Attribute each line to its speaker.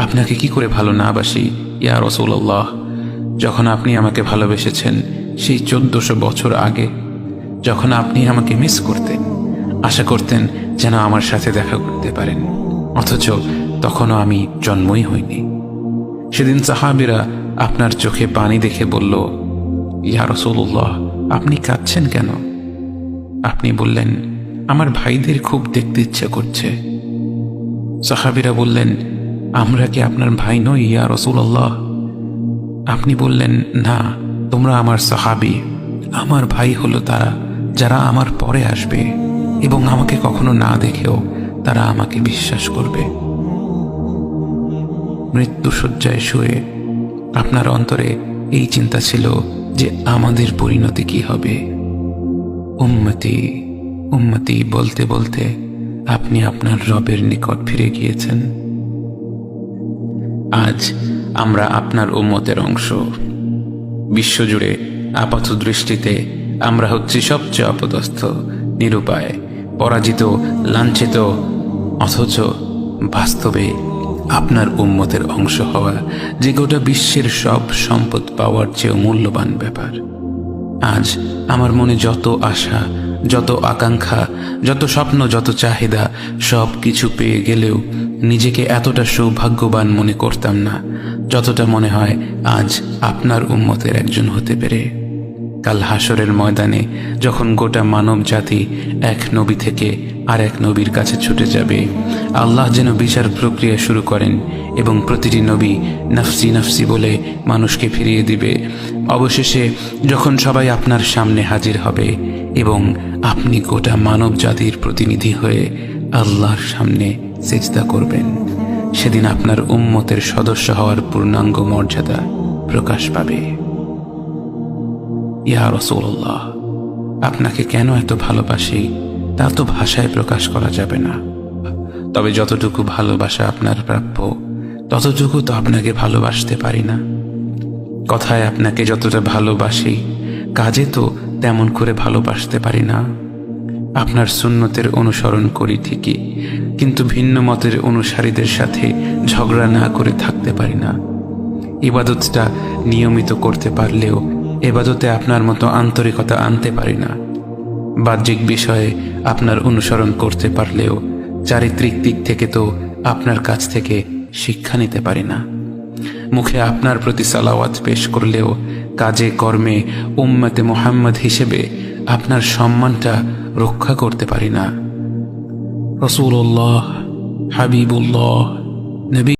Speaker 1: আপনাকে কি করে ভালো না বাসি ইয়া রাসূলুল্লাহ। যখন আপনি আমাকে ভালোবেসেছেন সেই 1400 বছর আগে, যখন আপনি আমাকে মিস করতেন, আশা করতেন যেন আমার সাথে দেখা করতে পারেন, অথচ তখনও আমি জন্মই হইনি। সেদিন সাহাবীরা আপনার চোখে পানি দেখে বলল, ইয়া রাসূলুল্লাহ, আপনি কাঁদছেন কেন? আপনি বললেন, আমার ভাইদের খুব দেখতে ইচ্ছে করছে। সাহাবীরা বললেন, আমরা কি আপনার ভাই নই ইয়া রাসূলুল্লাহ? আপনি বললেন, না, তোমরা আমার সাহাবী। আমার ভাই হলো তারা যারা আমার পরে আসবে এবং আমাকে কখনো না দেখেও তারা আমাকে বিশ্বাস করবে। মৃত্যুশয্যায় শুয়ে আপনার অন্তরে এই চিন্তা ছিল যে আমাদের পরিণতি কি হবে। উম্মতি উম্মতি বলতে বলতে আপনি আপনার রবের নিকট ফিরে গিয়েছেন। আজ আমরা আপনার উম্মতের অংশ। বিশ্বজুড়ে আপাত দৃষ্টিতে আমরা হচ্ছি সবচেয়ে অপদস্থ, নিরুপায়, পরাজিত, লাঞ্ছিত, অথচ বাস্তবে আপনার উম্মতের অংশ হওয়া যে গোটা বিশ্বের সব সম্পদ পাওয়ার চেয়েও মূল্যবান ব্যাপার। আজ আমার মনে যত আশা, যত আকাঙ্ক্ষা, যত স্বপ্ন, যত চাহিদা, সব কিছু পেয়ে গেলেও নিজেকে এতটা সৌভাগ্যবান মনে করতাম না যতটা মনে হয় আজ আপনার উম্মতের একজন হতে পেরে। কাল হাসরের ময়দানে যখন গোটা মানব জাতি এক নবী থেকে আর এক নবীর কাছে ছুটে যাবে, আল্লাহ যেন বিচার প্রক্রিয়া শুরু করেন এবং প্রতিটি নবী নফসি নফসি বলে মানুষকে ফিরিয়ে দিবে। অবশেষে যখন সবাই আপনার সামনে হাজির হবে এবং আপনি গোটা মানব জাতির প্রতিনিধি হয়ে আল্লাহর সামনে সিজদা করবেন, সেদিন আপনার উম্মতের সদস্য হওয়ার পূর্ণাঙ্গ মর্যাদা প্রকাশ পাবে। ইয়া রাসূলুল্লাহ, আপনাকে কেন এত ভালোবাসি তা তো ভাষায় প্রকাশ করা যাবে না। তবে যতটুকু ভালোবাসা আপনার প্রাপ্য ততটুকু তো আপনাকে ভালোবাসতে পারি না। কথায় আপনাকে যতটা ভালোবাসি, কাজে তো তেমন করে ভালোবাসতে পারি না। আপনার সুন্নতের অনুসরণ করি ঠিকই, কিন্তু ভিন্ন মতের অনুসারীদের সাথে ঝগড়া না করে থাকতে পারি না। ইবাদতটা নিয়মিত করতে পারলেও এবাদতে আপনার মতো আন্তরিকতা আনতে পারি না। বাহ্যিক বিষয়ে আপনার অনুসরণ করতে পারলেও চারিত্রিক দিক থেকে তো আপনার কাছ থেকে শিক্ষা নিতে পারি না। মুখে আপনার প্রতি সালাওয়াত পেশ করলেও কাজে কর্মে উম্মতে মুহাম্মদ হিসেবে আপনার সম্মানটা রক্ষা করতে পারি না। রাসূলুল্লাহ, হাবিবুল্লাহ, নবী